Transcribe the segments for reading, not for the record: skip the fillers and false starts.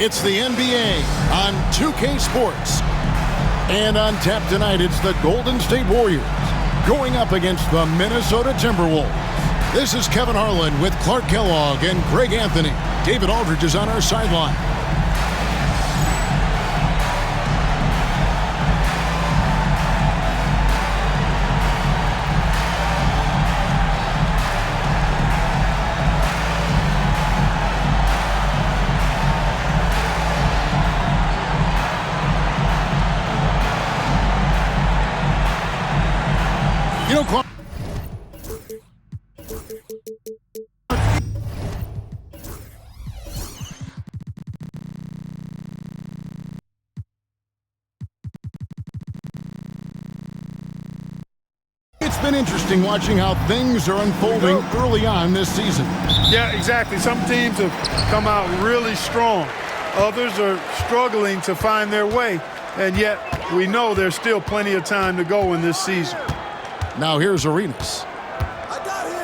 It's the NBA on 2K Sports. And on tap tonight, it's the Golden State Warriors going up against the Minnesota Timberwolves. This is Kevin Harlan with Clark Kellogg and Greg Anthony. David Aldridge is on our sideline. Clark. It's been interesting watching how things are unfolding early on this season. Yeah, exactly. Some teams have come out really strong. Others are struggling to find their way, and yet we know there's still plenty of time to go in this season. Now here's Arenas.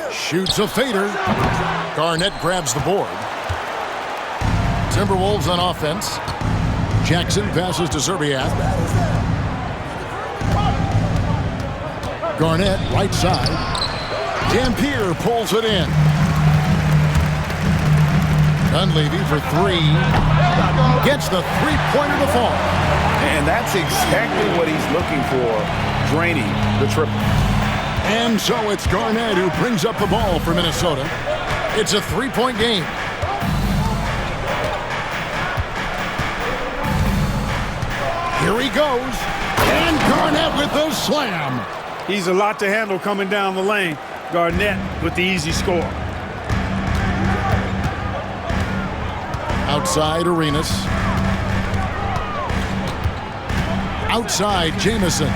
Shoots a fader. Garnett grabs the board. Timberwolves on offense. Jackson passes to Zerbiak. Garnett right side. Dampier pulls it in. Dunleavy for three. Gets the three-pointer to fall. And that's exactly what he's looking for, draining the triple. And so it's Garnett who brings up the ball for Minnesota. It's a three-point game. Here he goes. And Garnett with the slam. He's a lot to handle coming down the lane. Garnett with the easy score. Outside Arenas. Outside Jamison.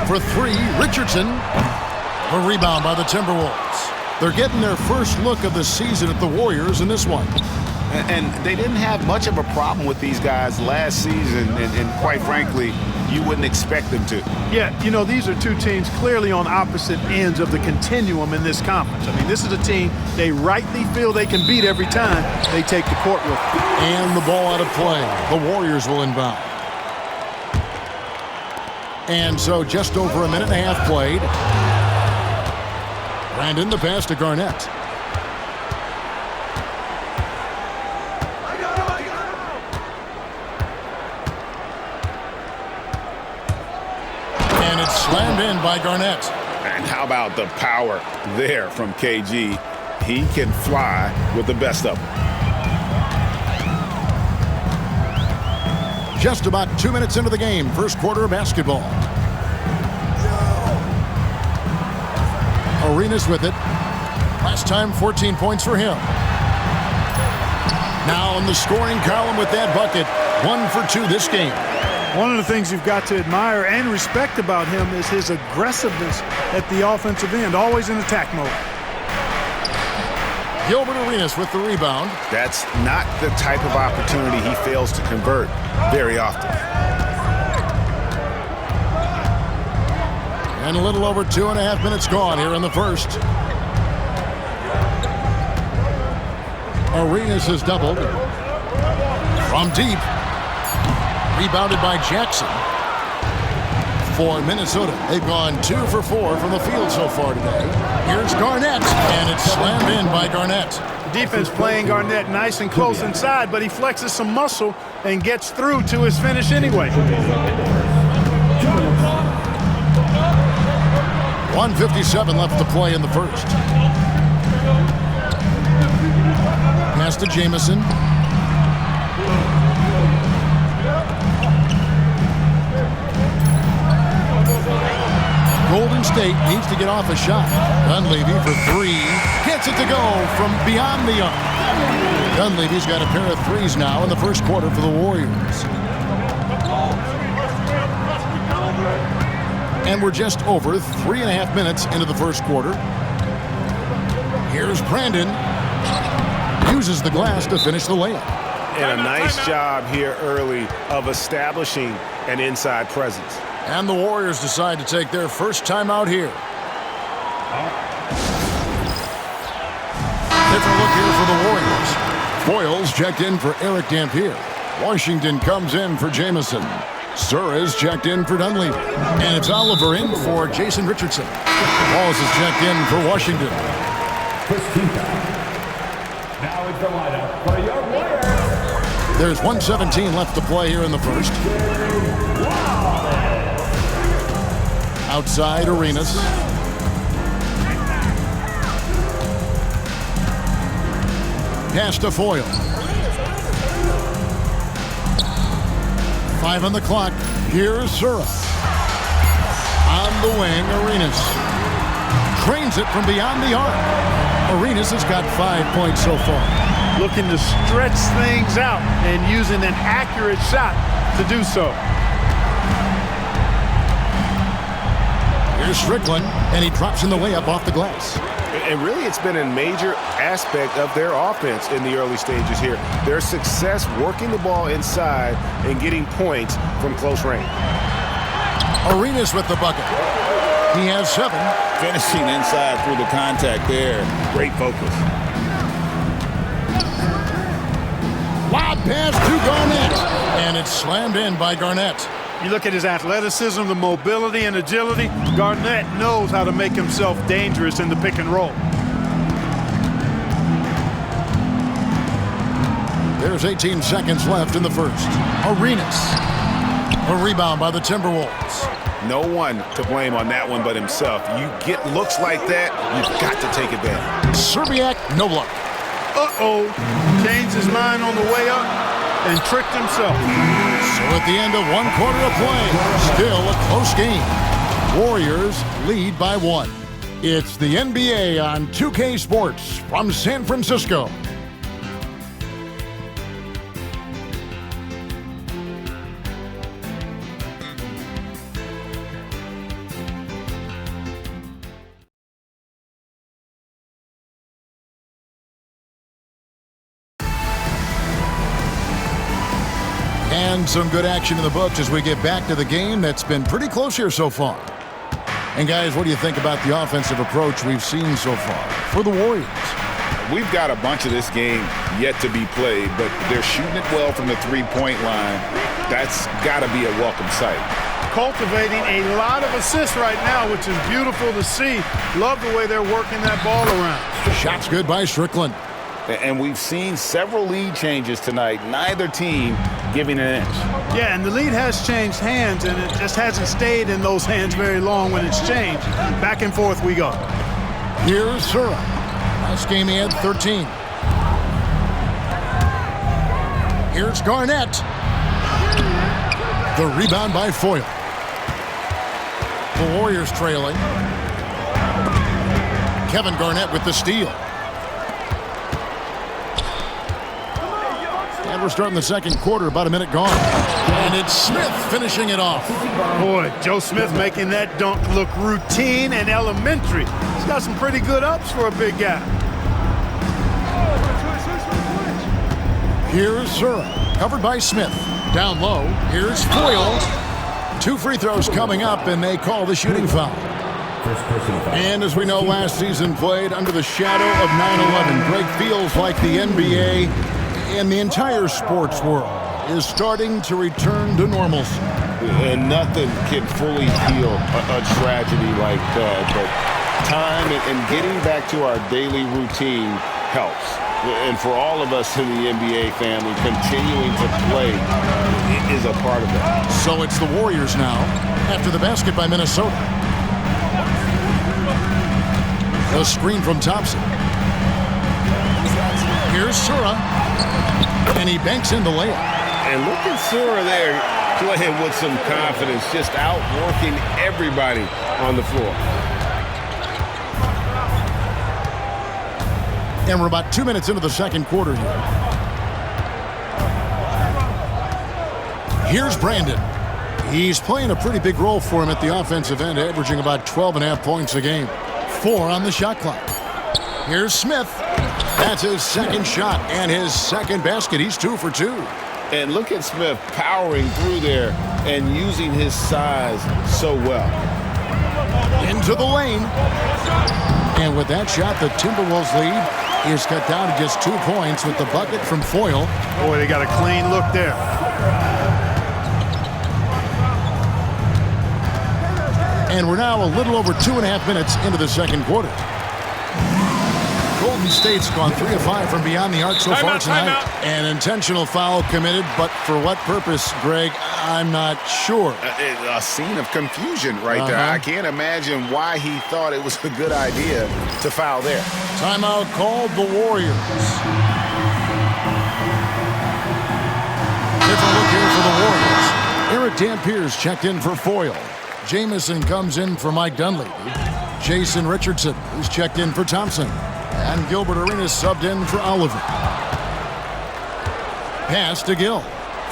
For three, Richardson. A rebound by the Timberwolves. They're getting their first look of the season at the Warriors in this one. And they didn't have much of a problem with these guys last season, and quite frankly, you wouldn't expect them to. Yeah, you know, these are two teams clearly on opposite ends of the continuum in this conference. I mean, this is a team they rightly feel they can beat every time they take the court with them. And the ball out of play. The Warriors will inbound. And so just over a minute and a half played. Brandon, the pass to Garnett. And it's slammed in by Garnett. And how about the power there from KG? He can fly with the best of them. Just about 2 minutes into the game, first quarter of basketball. Arenas with it. Last time, 14 points for him. Now in the scoring column with that bucket. 1 for 2 this game. One of the things you've got to admire and respect about him is his aggressiveness at the offensive end, always in attack mode. Gilbert Arenas with the rebound. That's not the type of opportunity he fails to convert very often. And a little over 2.5 minutes gone here in the first. Arenas has doubled. From deep. Rebounded by Jackson. For Minnesota, they've gone 2 for 4 from the field so far today. Here's Garnett, and it's slammed in by Garnett. Defense playing Garnett nice and close inside, but he flexes some muscle and gets through to his finish anyway. 1:57 left to play in the first. Pass to Jamison. Golden State needs to get off a shot. Dunleavy for three. Gets it to go from beyond the arc. Dunleavy's got a pair of threes now in the first quarter for the Warriors. And we're just over 3.5 minutes into the first quarter. Here's Brandon. Uses the glass to finish the layup. And a nice job here early of establishing an inside presence. And the Warriors decide to take their first time out here. Different look here for the Warriors. Foyles checked in for Eric Dampier. Washington comes in for Jamison. Surra's checked in for Dunleavy. And it's Oliver in for Jason Richardson. Walls is checked in for Washington. Now it's the lineup for your Warriors. There's 1:17 left to play here in the first. Outside Arenas. Pass to Foyle. 5 on the clock. Here's Surra. On the wing, Arenas. Trains it from beyond the arc. Arenas has got 5 points so far. Looking to stretch things out and using an accurate shot to do so. Here's Strickland, and he drops in the layup off the glass. And really, it's been a major aspect of their offense in the early stages here. Their success working the ball inside and getting points from close range. Arenas with the bucket. He has 7. Finishing inside through the contact there. Great focus. Lob pass to Garnett. And it's slammed in by Garnett. You look at his athleticism, the mobility and agility. Garnett knows how to make himself dangerous in the pick and roll. There's 18 seconds left in the first. Arenas. A rebound by the Timberwolves. No one to blame on that one but himself. You get looks like that, you've got to take advantage. Serbiak, no luck. Uh-oh. Changed his mind on the way up and tricked himself. So at the end of 1 quarter of play, still a close game. Warriors lead by 1. It's the NBA on 2K Sports from San Francisco. And some good action in the books as we get back to the game that's been pretty close here so far. And guys, what do you think about the offensive approach we've seen so far for the Warriors? We've got a bunch of this game yet to be played, but they're shooting it well from the three-point line. That's got to be a welcome sight. Cultivating a lot of assists right now, which is beautiful to see. Love the way they're working that ball around. Shots good by Strickland. And we've seen several lead changes tonight, neither team giving an inch. Yeah, and the lead has changed hands, and it just hasn't stayed in those hands very long when it's changed. Back and forth we go. Here's Surra. Last game he had 13. Here's Garnett. The rebound by Foyle. The Warriors trailing. Kevin Garnett with the steal. And we're starting the second quarter, about a minute gone. And it's Smith finishing it off. Boy, Joe Smith making that dunk look routine and elementary. He's got some pretty good ups for a big guy. Here's Surra, covered by Smith. Down low, here's Foyle. 2 free throws coming up, and they call the shooting foul. And as we know, last season played under the shadow of 9/11. Greg, feels like the NBA and the entire sports world is starting to return to normalcy. And nothing can fully heal a tragedy like that, but time and getting back to our daily routine helps. And for all of us in the NBA family, continuing to play is a part of that. So it's the Warriors now, after the basket by Minnesota. A screen from Thompson. Here's Surra. And he banks in the layup. And look at Surra there playing with some confidence, just outworking everybody on the floor. And we're about 2 minutes into the second quarter here. Here's Brandon. He's playing a pretty big role for him at the offensive end, averaging about 12.5 points a game. 4 on the shot clock. Here's Smith. That's his second shot and his second basket. He's 2 for 2. And look at Smith powering through there and using his size so well. Into the lane. And with that shot, the Timberwolves lead is cut down to just 2 points with the bucket from Foyle. Boy, they got a clean look there. And we're now a little over 2.5 minutes into the second quarter. Golden State's gone 3 of 5 from beyond the arc so far tonight. An intentional foul committed, but for what purpose, Greg, I'm not sure. A scene of confusion right there. I can't imagine why he thought it was a good idea to foul there. Timeout called the Warriors. Different look here for the Warriors. Eric Dampier's checked in for Foyle. Jamison comes in for Mike Dunleavy. Jason Richardson is checked in for Thompson. And Gilbert Arenas subbed in for Oliver. Pass to Gill.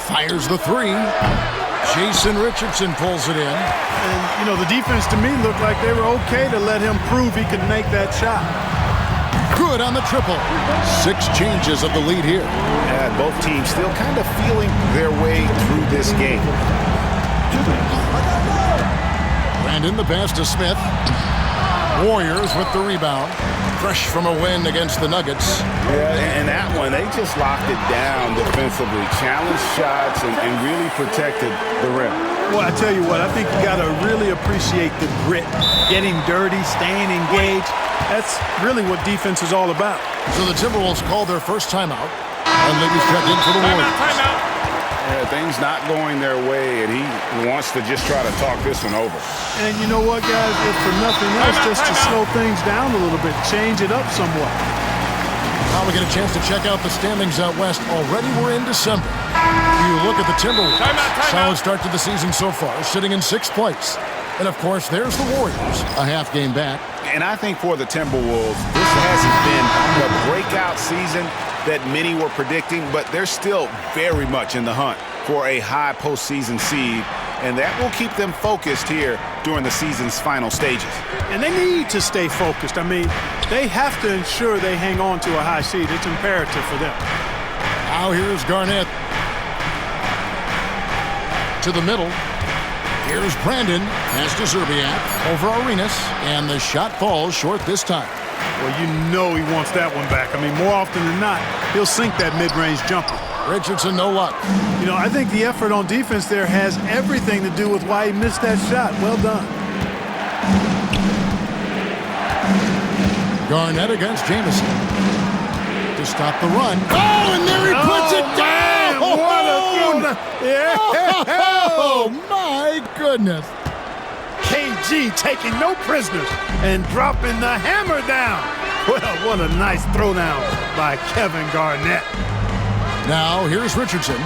Fires the three. Jason Richardson pulls it in. And, you know, the defense to me looked like they were okay to let him prove he could make that shot. Good on the triple. 6 changes of the lead here. And both teams still kind of feeling their way through this game. Brandon, the pass to Smith. Warriors with the rebound. Fresh from a win against the Nuggets. Yeah, and that one, they just locked it down defensively. Challenged shots and really protected the rim. Well, I tell you what, I think you got to really appreciate the grit. Getting dirty, staying engaged. That's really what defense is all about. So the Timberwolves call their first timeout. And Libby's checked in for the Warriors. Timeout. Yeah, things not going their way, and he wants to just try to talk this one over. And you know what, guys? If for nothing else, just to slow things down a little bit, change it up somewhat. Now we get a chance to check out the standings out west. Already we're in December. You look at the Timberwolves. Solid start to the season so far, sitting in 6th place. And, of course, there's the Warriors, a half game back. And I think for the Timberwolves, this hasn't been the breakout season that many were predicting, but they're still very much in the hunt for a high postseason seed, and that will keep them focused here during the season's final stages. And they need to stay focused. I mean, they have to ensure they hang on to a high seed. It's imperative for them. Now here's Garnett. To the middle. Here's Brandon. Pass to Zerbiak. Over Arenas. And the shot falls short this time. Well, you know he wants that one back. I mean, more often than not, he'll sink that mid-range jumper. Richardson, no luck. You know, I think the effort on defense there has everything to do with why he missed that shot. Well done. Garnett against Jamison. To stop the run. Oh, and there he puts it down! Oh, my goodness. KG taking no prisoners and dropping the hammer down. Well, what a nice throwdown by Kevin Garnett. Now, here's Richardson.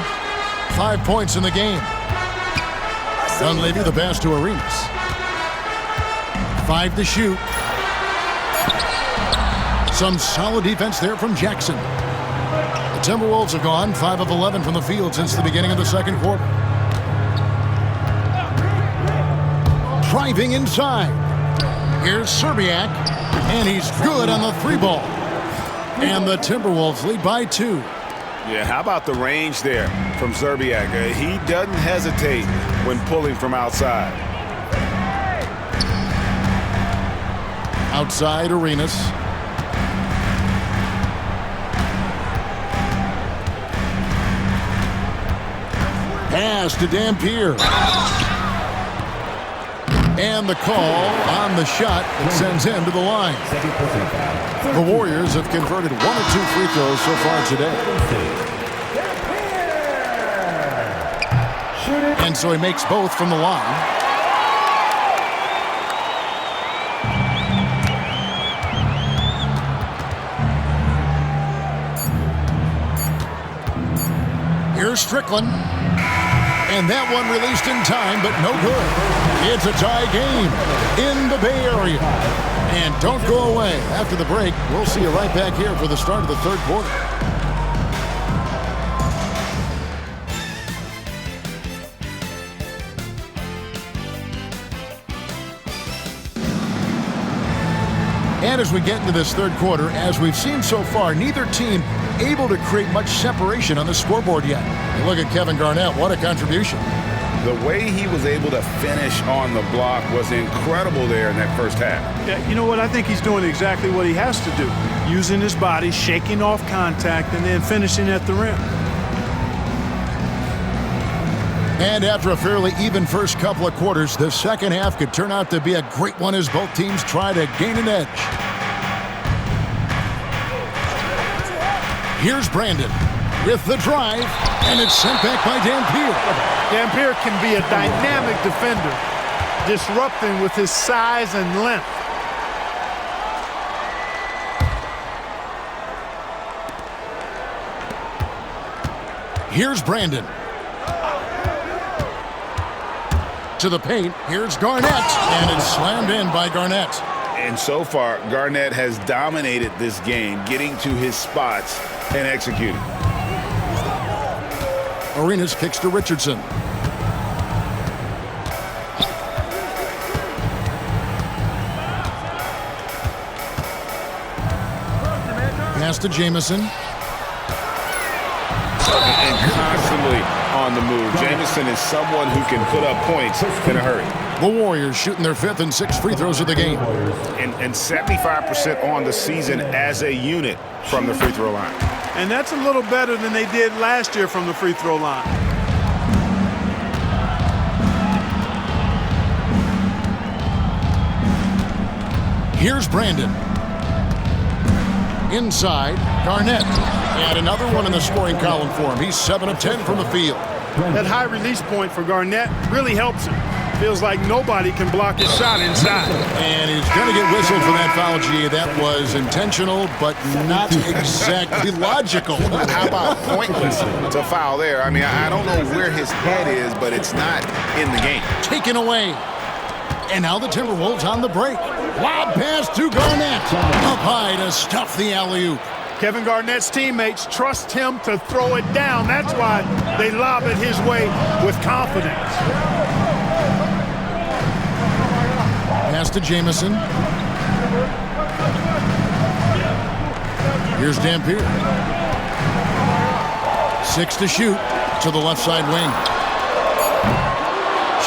5 points in the game. Dunleavy the pass to Arenas. 5 to shoot. Some solid defense there from Jackson. The Timberwolves have gone 5 of 11 from the field since the beginning of the second quarter. Driving inside. Here's Zerbiak, and he's good on the 3-ball. And the Timberwolves lead by 2. Yeah, how about the range there from Zerbiak? He doesn't hesitate when pulling from outside. Outside Arenas. Pass to Dampier. And the call on the shot that sends him to the line. The Warriors have converted 1 of 2 free throws so far today. And so he makes both from the line. Here's Strickland. And that one released in time, but no good. It's a tie game in the Bay Area. And don't go away. After the break, we'll see you right back here for the start of the third quarter. And as we get into this third quarter, as we've seen so far, neither team able to create much separation on the scoreboard yet. And look at Kevin Garnett. What a contribution. The way he was able to finish on the block was incredible there in that first half. Yeah, you know what? I think he's doing exactly what he has to do. Using his body, shaking off contact, and then finishing at the rim. And after a fairly even first couple of quarters, the second half could turn out to be a great one as both teams try to gain an edge. Here's Brandon with the drive, and it's sent back by Dampier. Dampier can be a dynamic defender, disrupting with his size and length. Here's Brandon. To the paint, here's Garnett, and it's slammed in by Garnett. And so far, Garnett has dominated this game, getting to his spots and executing. Arenas kicks to Richardson. Pass to Jamison. And constantly on the move. Jamison is someone who can put up points in a hurry. The Warriors shooting their 5th and 6th free throws of the game. And 75% on the season as a unit from the free throw line. And that's a little better than they did last year from the free throw line. Here's Brandon. Inside, Garnett. And another one in the scoring column for him. He's 7 of 10 from the field. That high release point for Garnett really helps him. Feels like nobody can block his shot inside. And he's going to get whistled for that foul, G. That was intentional, but not exactly logical. How about pointless to foul there? I mean, I don't know where his head is, but it's not in the game. Taken away. And now the Timberwolves on the break. Lob pass to Garnett. Up high to stuff the alley-oop. Kevin Garnett's teammates trust him to throw it down. That's why they lob it his way with confidence. Pass to Jamison. Here's Dampier. 6 to shoot to the left side wing.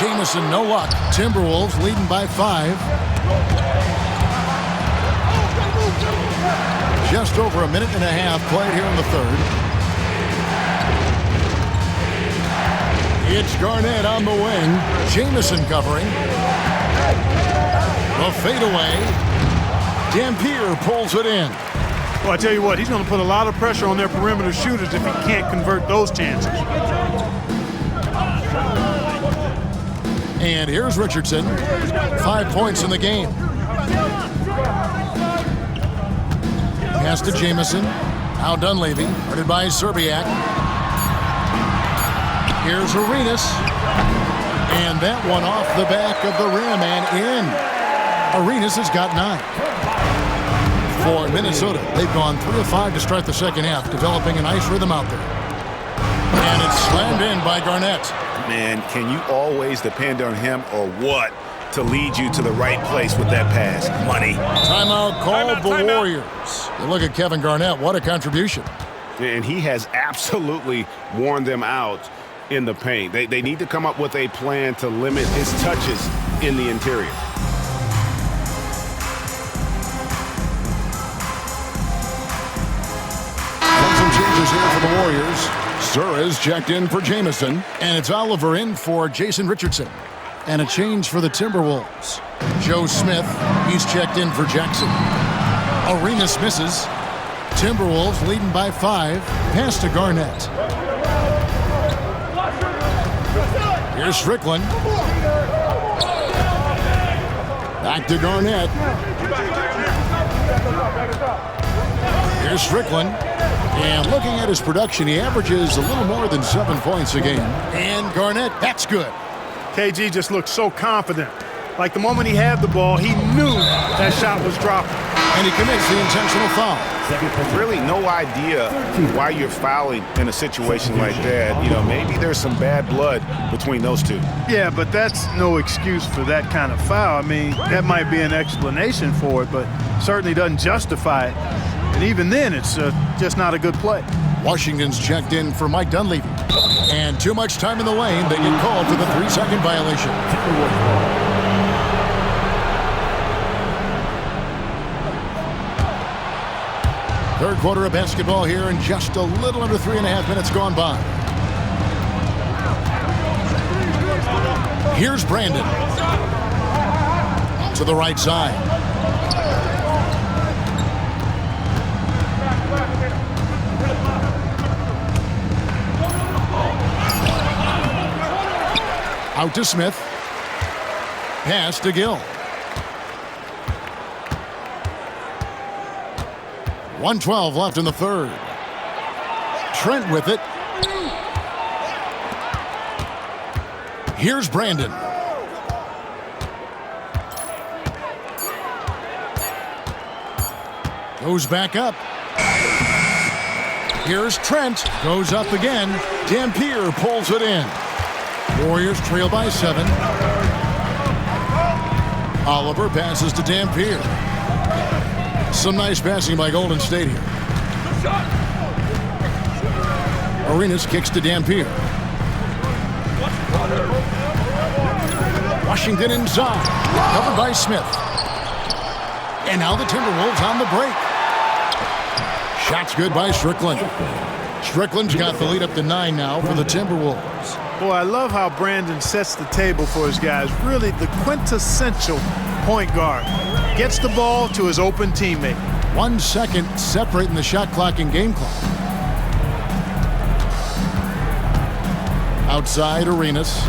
Jamison, no luck. Timberwolves leading by 5. Just over a minute and a half played here in the third. It's Garnett on the wing. Jamison covering. A fadeaway. Dampier pulls it in. Well, I tell you what, he's going to put a lot of pressure on their perimeter shooters if he can't convert those chances. And here's Richardson. 5 points in the game. Pass to Jamison. Now Dunleavy, guarded by Serbiak. Here's Arenas. And that one off the back of the rim and in. Arenas has got 9. For Minnesota, they've gone 3 of 5 to start the second half, developing a nice rhythm out there. And it's slammed in by Garnett. Man, can you always depend on him or what to lead you to the right place with that pass? Money. Timeout called the Warriors. You look at Kevin Garnett, what a contribution. And he has absolutely worn them out in the paint. They need to come up with a plan to limit his touches in the interior. Some changes here for the Warriors. Sura's checked in for Jamison, and it's Oliver in for Jason Richardson. And a change for the Timberwolves. Joe Smith, he's checked in for Jackson. Arenas misses. Timberwolves leading by 5. Pass to Garnett. Here's Strickland. Back to Garnett. Here's Strickland. And looking at his production, he averages a little more than 7 points a game. And Garnett, that's good. KG just looked so confident. Like the moment he had the ball, he knew that shot was dropping. And he commits the intentional foul. Really no idea why you're fouling in a situation like that. You know, maybe there's some bad blood between those two. Yeah, but that's no excuse for that kind of foul. I mean, that might be an explanation for it, but certainly doesn't justify it. And even then, it's just not a good play. Washington's checked in for Mike Dunleavy. And too much time in the lane. They get called for the 3-second violation. Third quarter of basketball here, and just a little under 3.5 minutes gone by. Here's Brandon. To the right side. Out to Smith. Pass to Gill. 1:12 left in the third. Trent with it. Here's Brandon. Goes back up. Here's Trent. Goes up again. Dampier pulls it in. Warriors trail by 7. Oliver passes to Dampier. Some nice passing by Golden State here. Arenas kicks to Dampier. Washington inside. Covered by Smith. And now the Timberwolves on the break. Shots good by Strickland. Strickland's got the lead up to 9 now for the Timberwolves. Boy, I love how Brandon sets the table for his guys. Really the quintessential point guard. Gets the ball to his open teammate. 1 second separating the shot clock and game clock. Outside Arenas.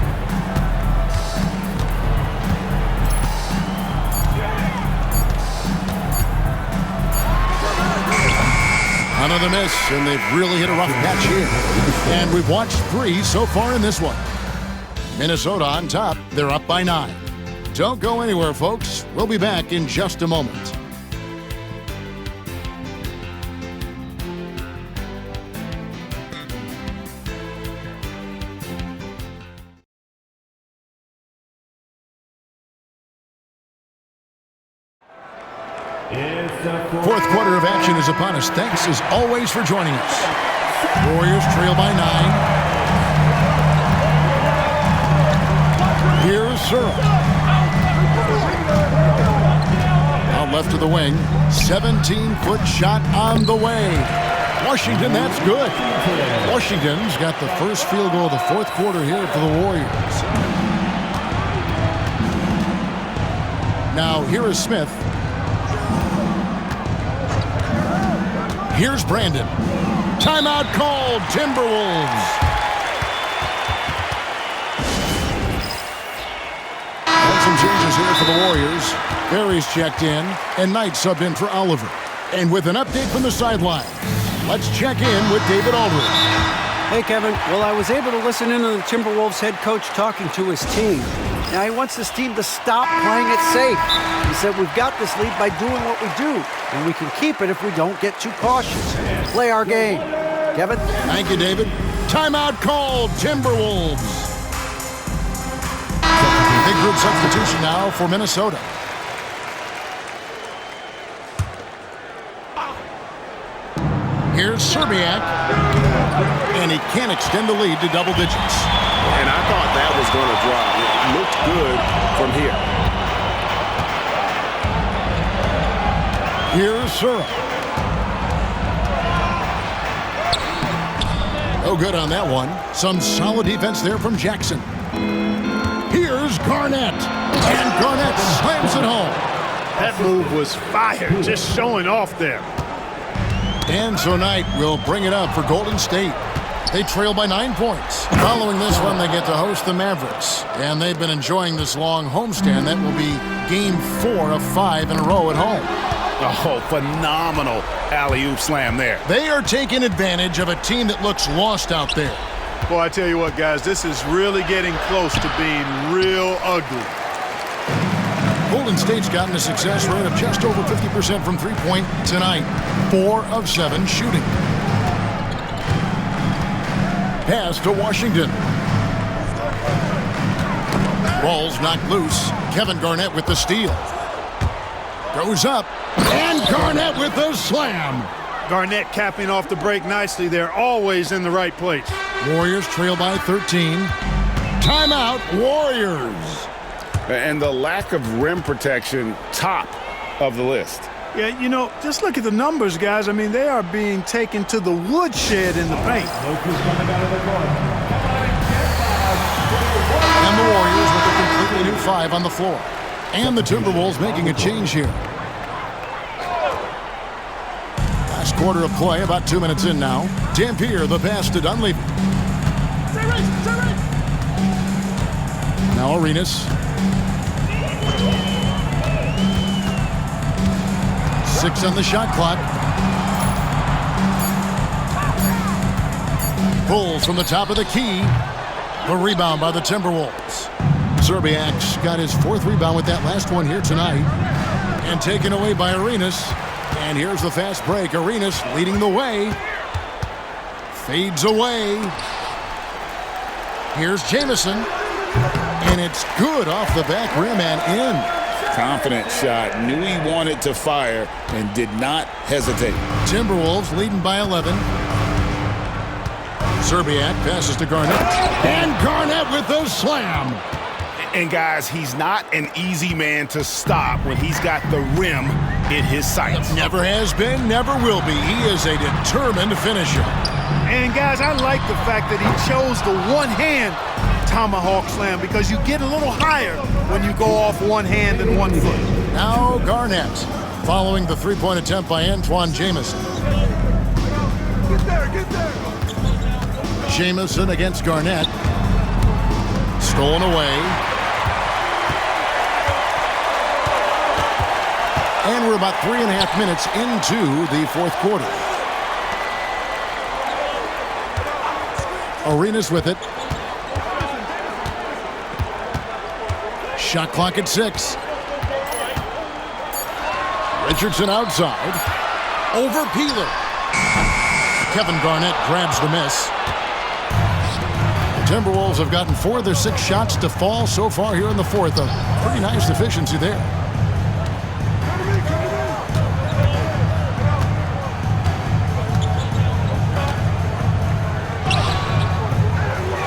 Another miss, and they've really hit a rough patch here. And we've watched 3 so far in this one. Minnesota on top. They're up by 9. Don't go anywhere, folks. We'll be back in just a moment. Fourth quarter of action is upon us. Thanks as always for joining us. Warriors trail by 9. Here's Searle. Out left to the wing. 17-foot shot on the way. Washington, that's good. Washington's got the first field goal of the fourth quarter here for the Warriors. Now here is Smith. Here's Brandon. Timeout called, Timberwolves. And some changes here for the Warriors. Barry's checked in, and Knight subbed in for Oliver. And with an update from the sideline, let's check in with David Aldridge. Hey, Kevin. Well, I was able to listen in on the Timberwolves head coach talking to his team. Now, he wants his team to stop playing it safe. He said, we've got this lead by doing what we do, and we can keep it if we don't get too cautious. Play our game. Kevin? Thank you, David. Timeout called, Timberwolves. Big group substitution now for Minnesota. Here's Serbiak. And he can't extend the lead to double digits. And I thought that was going to drop. It looked good from here. Here's Searle. No good on that one. Some solid defense there from Jackson. Here's Garnett. And Garnett slams it home. That move was fire, just showing off there. And so Knight will bring it up for Golden State. They trail by 9 points. Following this one, they get to host the Mavericks. And they've been enjoying this long homestand. That will be game 4 of 5 in a row at home. Oh, phenomenal alley-oop slam there. They are taking advantage of a team that looks lost out there. Boy, I tell you what, guys, this is really getting close to being real ugly. Golden State's gotten a success rate of just over 50% from three-point tonight. 4 of 7 shooting. Pass to Washington. Ball's knocked loose. Kevin Garnett with the steal. Goes up. And Garnett with the slam. Garnett capping off the break nicely. They're always in the right place. Warriors trail by 13. Timeout, Warriors. And the lack of rim protection, top of the list. Yeah, you know, just look at the numbers, guys. I mean, they are being taken to the woodshed in the paint. And the Warriors with a completely new 5 on the floor. And the Timberwolves making a change here. Last quarter of play, about 2 minutes in now. Dampier, the pass to Dunleavy. Now Arenas. 6 on the shot clock. Bulls from the top of the key. The rebound by the Timberwolves. Zerbiak's got his 4th rebound with that last one here tonight. And taken away by Arenas. And here's the fast break. Arenas leading the way. Fades away. Here's Jamison. And it's good off the back rim and in. Confident shot. Knew he wanted to fire and did not hesitate. Timberwolves leading by 11. Zerbiak passes to Garnett. And Garnett with the slam. And guys, he's not an easy man to stop when he's got the rim in his sights. Never has been, never will be. He is a determined finisher. And guys, I like the fact that he chose the one-hand tomahawk slam because you get a little higher when you go off one hand and 1 foot. Now Garnett following the 3-point attempt by Antoine Jamison. Get there. Jamison against Garnett. Stolen away. And we're about 3.5 minutes into the 4th quarter. Arenas with it. Shot clock at 6. Richardson outside. Over Peeler. Kevin Garnett grabs the miss. The Timberwolves have gotten 4 of their 6 shots to fall so far here in the 4th. A pretty nice efficiency there.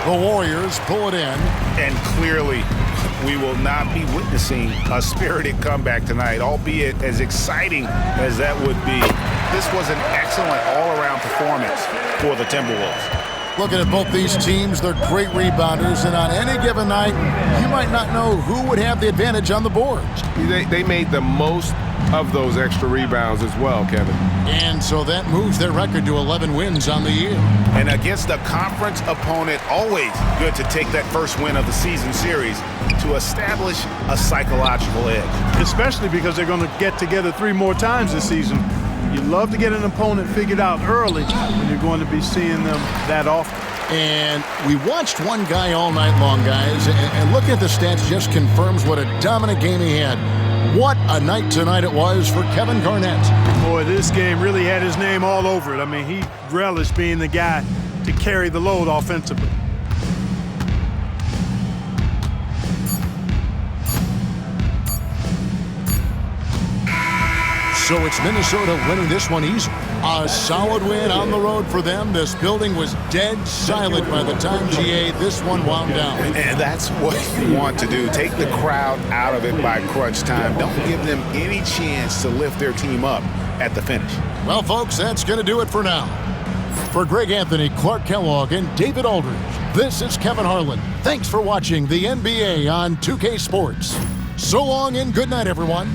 The Warriors pull it in. And clearly, we will not be witnessing a spirited comeback tonight, albeit as exciting as that would be. This was an excellent all-around performance for the Timberwolves. Looking at both these teams, they're great rebounders, and on any given night, you might not know who would have the advantage on the boards. They made the most of those extra rebounds as well, Kevin. And so that moves their record to 11 wins on the year. And against a conference opponent, always good to take that first win of the season series to establish a psychological edge. Especially because they're going to get together 3 more times this season. You love to get an opponent figured out early when you're going to be seeing them that often. And we watched one guy all night long, guys, and looking at the stats just confirms what a dominant game he had. What a night tonight it was for Kevin Garnett. Boy, this game really had his name all over it. I mean, he relished being the guy to carry the load offensively. So it's Minnesota winning this one easily. A solid win on the road for them. This building was dead silent by the time, GA, this one wound down. And that's what you want to do. Take the crowd out of it by crunch time. Don't give them any chance to lift their team up at the finish. Well, folks, that's going to do it for now. For Greg Anthony, Clark Kellogg, and David Aldridge, this is Kevin Harlan. Thanks for watching the NBA on 2K Sports. So long and good night, everyone.